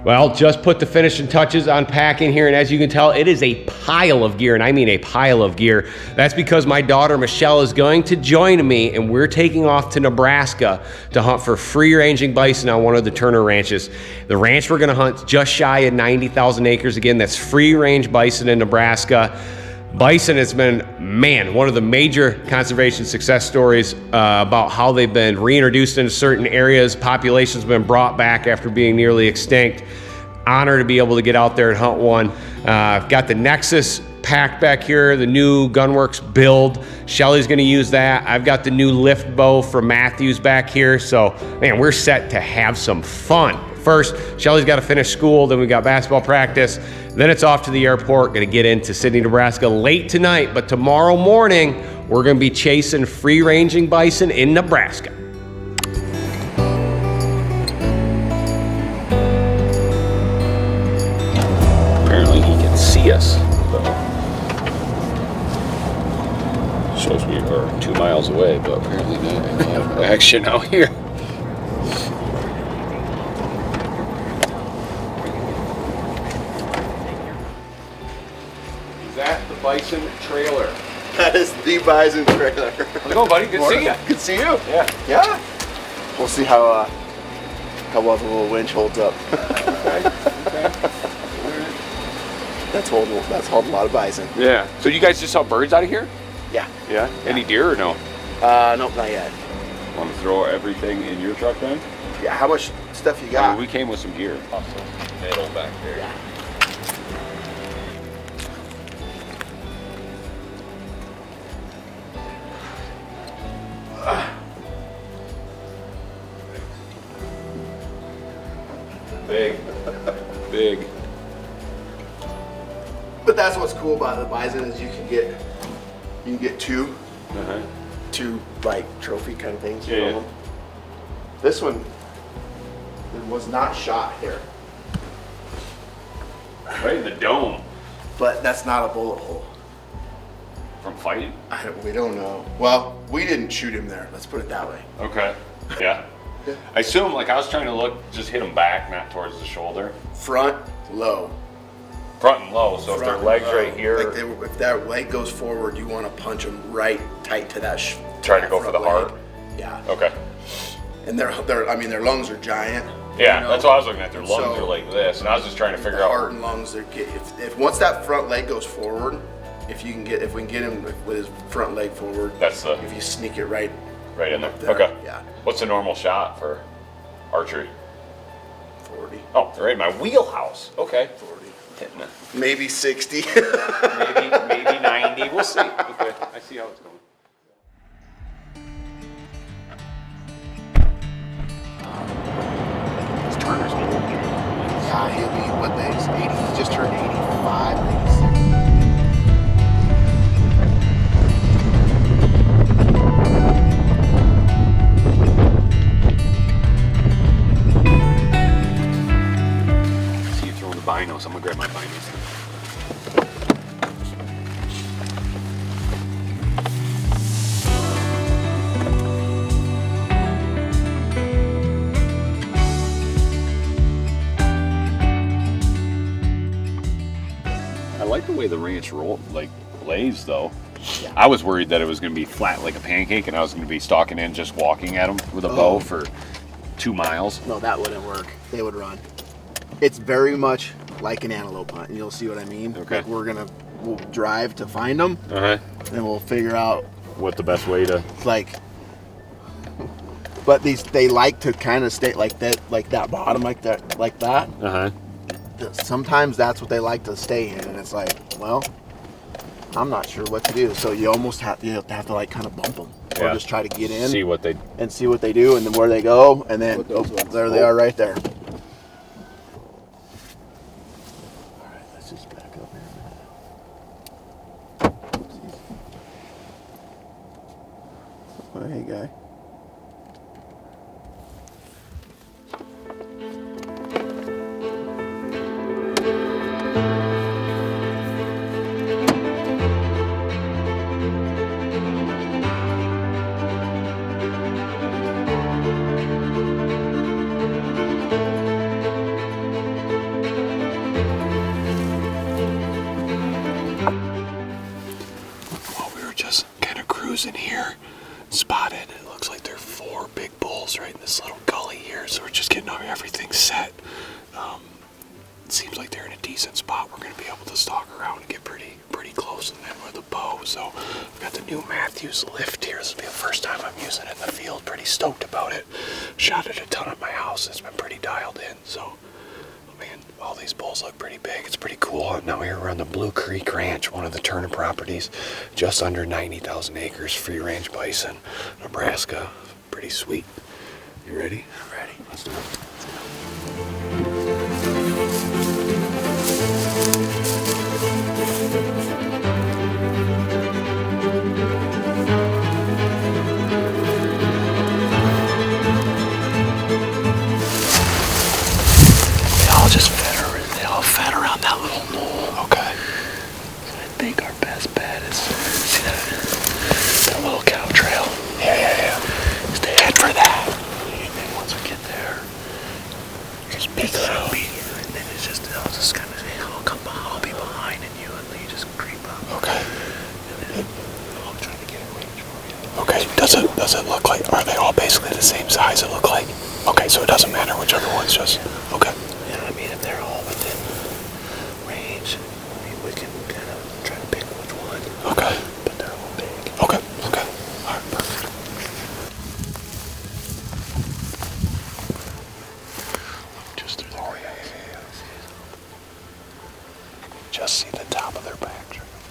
Well, just put the finishing touches on packing here, and as you can tell, it is a pile of gear, and I mean a pile of gear. That's because my daughter Michelle is going to join me, and we're taking off to Nebraska to hunt for free-ranging bison on one of the Turner ranches. The ranch we're gonna hunt just shy of 90,000 acres. Again, that's free-range bison in Nebraska. Bison has been, man, one of the major conservation success stories about how they've been reintroduced into certain areas. Population's been brought back after being nearly extinct. Honor to be able to get out there and hunt one. Got the Nexus pack back here, the new Gunworks build. Shelly's gonna use that. I've got the new lift bow from Mathews back here. So, man, we're set to have some fun. First, Shelly's got to finish school, then we got basketball practice, then it's off to the airport. Gonna get into Sydney, Nebraska late tonight, but tomorrow morning, we're gonna be chasing free-ranging bison in Nebraska. Apparently he can see us. Shows we are 2 miles away, but apparently not a lot of action out here. Bison trailer. That is the Bison trailer. How's it going, buddy? Good to see you. Good to see you. Yeah. Yeah. We'll see how well the little winch holds up. Okay. That's holding a lot of bison. Yeah. So you guys just saw birds out of here? Yeah. Yeah. Any deer or no? Nope, not yet. Want to throw everything in your truck then? Yeah. How much stuff you got? We came with some gear. Awesome. Middle back there. Yeah. Big. But that's what's cool about the bison is you can get two like trophy kind of things. You know? This one was not shot here. Right in the dome. But that's not a bullet hole. From fighting? We don't know. Well, we didn't shoot him there. Let's put it that way. Okay. Yeah. I assume, like, I was trying to look, just hit them back, not towards the shoulder. Front, low. Front and low, so if their leg's right here. Like if that leg goes forward, you want to punch them right tight to that. Trying to go for the heart? Yeah. Okay. And their lungs are giant. Yeah, that's what I was looking at. Their lungs are like this, and I was just trying to figure out. Heart and lungs, if once that front leg goes forward, if we can get him with his front leg forward, if you sneak it right in there. There, okay. yeah. What's the normal shot for archery? 40. Oh, right in my wheelhouse. Okay. 40. Hitting it. Maybe 60. maybe 90. We'll see. Okay. I see how it's going. This Turner's old. Yeah, he'll be what days? 80. He just turned 85, 86. Binos. I'm gonna grab my binos. I like the way the ranch lays though. Yeah. I was worried that it was gonna be flat like a pancake and I was gonna be stalking in just walking at them with a bow for 2 miles. No, that wouldn't work. They would run. It's very much like an antelope hunt, and you'll see what I mean. Okay. Like we'll drive to find them, and we'll figure out what the best way to But they like to kind of stay like that bottom, like that. Sometimes that's what they like to stay in, and it's like, well, I'm not sure what to do. So you almost have to like kind of bump them, or just try to get in, see what they do, and then where they go, and then there they are right there. Oh, hey, guy. just getting everything set. It seems like they're in a decent spot. We're going to be able to stalk around and get pretty close and then with a bow. So I've got the new Mathews Lift here. This will be the first time I'm using it in the field. Pretty stoked about it. Shot it a ton at my house. It's been pretty dialed in. So, man, all these bulls look pretty big. It's pretty cool. Now here we're on the Blue Creek Ranch, one of the Turner properties, just under 90,000 acres, free range bison, Nebraska. Pretty sweet. You ready? I'm ready. Let's do it. Let's go. They all fed around that little knoll. Okay. So I think our best bet is, see that little cow trail? Yeah. Stay head for that. And once we get there, just peek around me, and then I'll just kind of say, I'll be behind you, and then you just creep up. Okay. And then I'll try to get a range for you. Okay. Does it look like, are they all basically the same size? It look like? Okay, so it doesn't matter whichever one's just, okay. Yeah, I mean, if they're all within range, we can kind of try to pick which one. Okay. But they're all big. Okay. All right, perfect. Look just through the yeah. Just see the top of their backs right over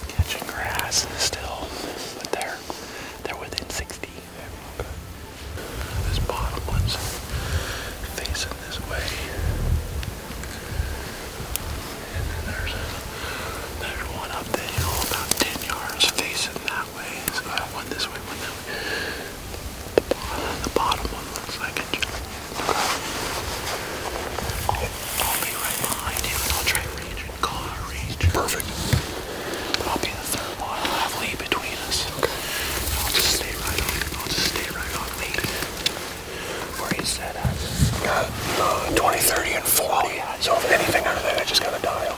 there. Catching grass still, but they're within 60. Okay. This bottom one's facing this way. And then there's one up the hill about 10 yards facing that way. So I got one this way, one that way. The bottom one looks like it. I'll be right behind you and I'll try range and call out range. Perfect. I'll be the third one. I'll have Lee between us. Okay. I'll just stay right on Lee. Where he's set at. Got 20, 30, and 40. Oh, yeah. So if anything under that, I just got to dial.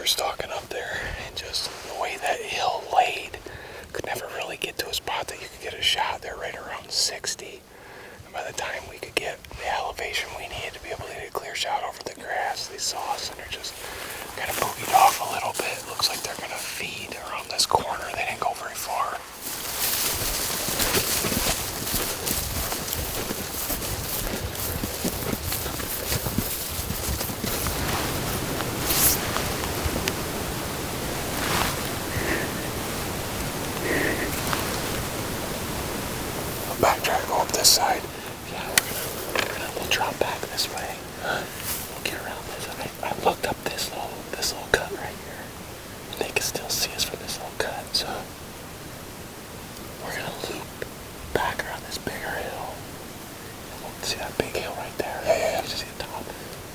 Stalking up there, and just the way that hill laid, could never really get to a spot that you could get a shot. They're right around 60, and by the time we could get the elevation we needed to be able to get a clear shot over the grass, they saw us and they're just kind of boogied off a little bit. Looks like they're gonna feed around this corner. They didn't go very far. Backtrack, go up this side. Yeah, we'll drop back this way. We'll get around this. I looked up this little cut right here. And they can still see us from this little cut. So we're gonna loop back around this bigger hill. And we'll see that big hill right there. Yeah. You can see the top.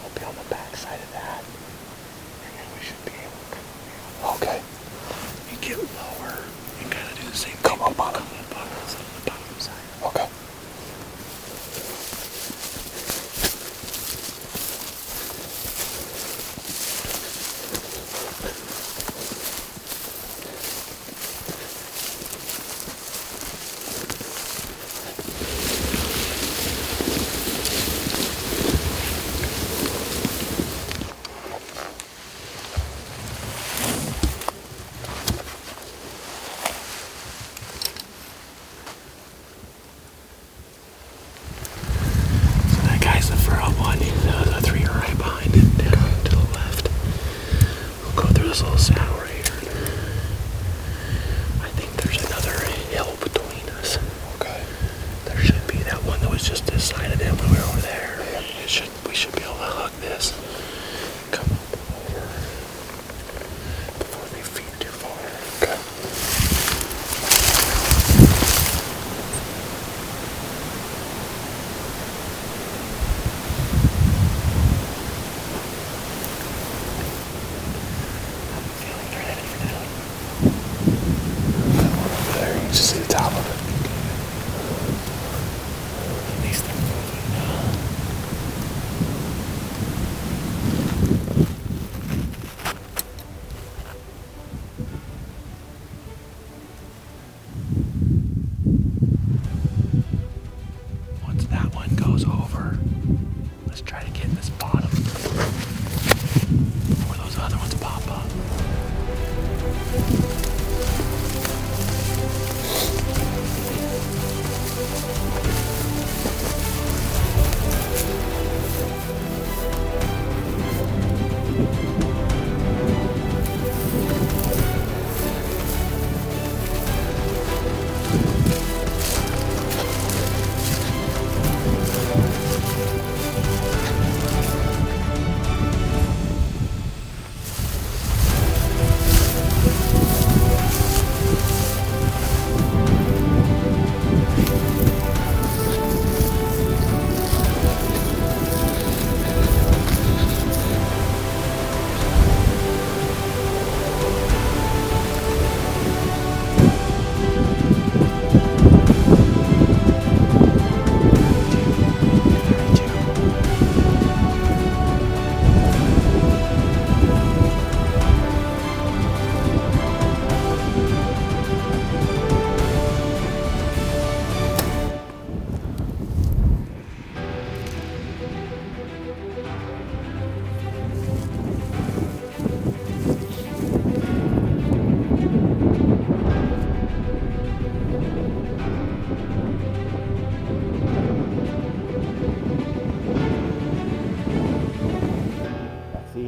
We'll be on the back side of that. And then we should be able to come around. Okay. You get lower and kind of do the same thing. Come up on the bottom side. Okay.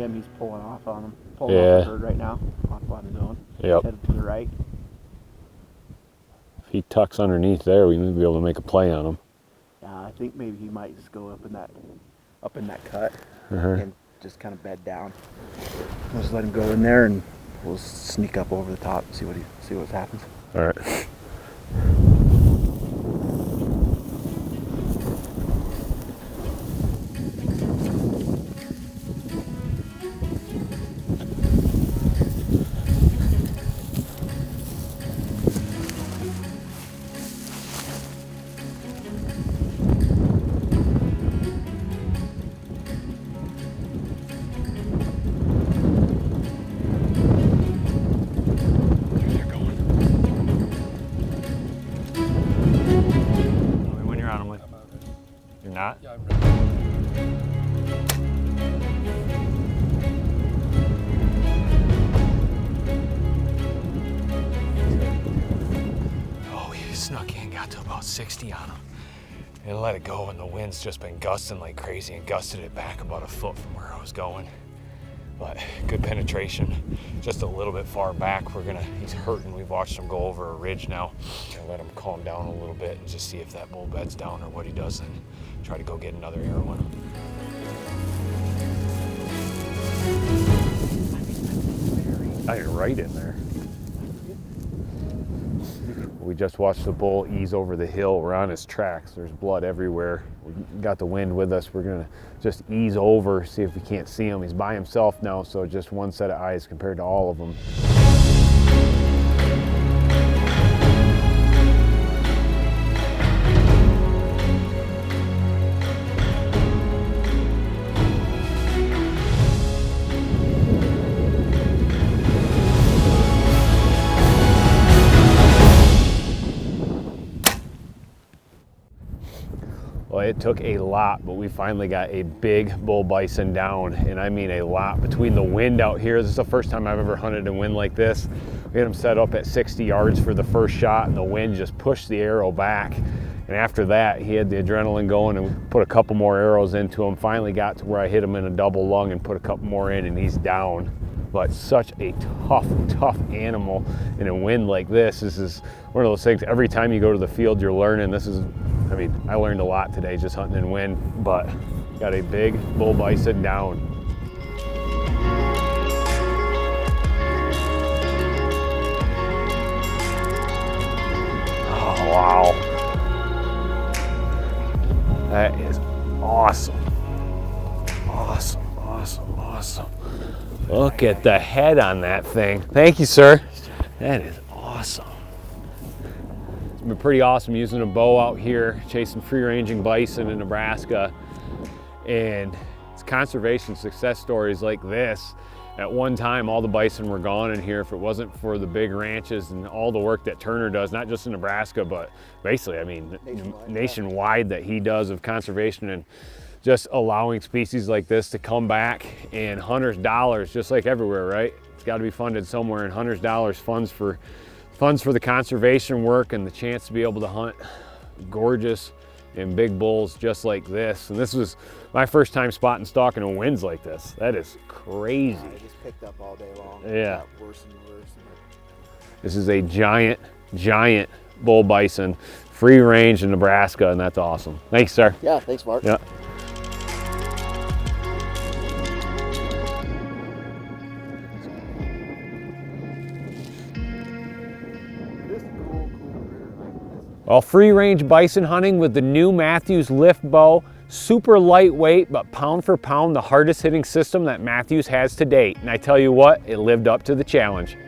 him. He's pulling off on him. Pulling Yeah. off the herd right now. Off on his own. Yep. Headed to the right. If he tucks underneath there, we may be able to make a play on him. Yeah, I think maybe he might just go up in that cut Uh-huh. and just kind of bed down. We'll just let him go in there, and we'll sneak up over the top and see what happens. All right. When you're on him, you're not? Yeah, I'm ready. Oh, he snuck in, got to about 60 on him. And let it go, and the wind's just been gusting like crazy and gusted it back about a foot from where I was going. But good penetration, just a little bit far back. He's hurting. We've watched him go over a ridge now. Gonna let him calm down a little bit and just see if that bull bed's down or what he does, and try to go get another arrow in him. I got right in there. We just watched the bull ease over the hill. We're on his tracks. There's blood everywhere. We got the wind with us. We're gonna just ease over, see if we can't see him. He's by himself now, so just one set of eyes compared to all of them. Well, it took a lot, but we finally got a big bull bison down, and I mean a lot. Between the wind out here, this is the first time I've ever hunted in wind like this. We had him set up at 60 yards for the first shot, and the wind just pushed the arrow back. And after that, he had the adrenaline going, and we put a couple more arrows into him. Finally got to where I hit him in a double lung and put a couple more in, and he's down. But such a tough animal in a wind like this is one of those things. Every time you go to the field, you're learning. I learned a lot today just hunting in wind, but got a big bull bison down. Oh, wow. That is awesome. Awesome. Look at the head on that thing. Thank you, sir. That is awesome. It's been pretty awesome using a bow out here, chasing free-ranging bison in Nebraska. And it's conservation success stories like this. At one time, all the bison were gone in here if it wasn't for the big ranches and all the work that Turner does, not just in Nebraska, but basically, nationwide that he does of conservation and just allowing species like this to come back. And hunters' dollars, just like everywhere, right? It's got to be funded somewhere, and hunters' dollars funds for the conservation work and the chance to be able to hunt gorgeous and big bulls just like this. And this was my first time spotting stalking in winds like this. That is crazy. I just picked up all day long. Yeah. It got worse and worse. This is a giant bull bison, free range in Nebraska, and that's awesome. Thanks, sir. Yeah, thanks, Mark. Yeah. Well, free range bison hunting with the new Mathews Lift bow, super lightweight, but pound for pound, the hardest hitting system that Mathews has to date. And I tell you what, it lived up to the challenge.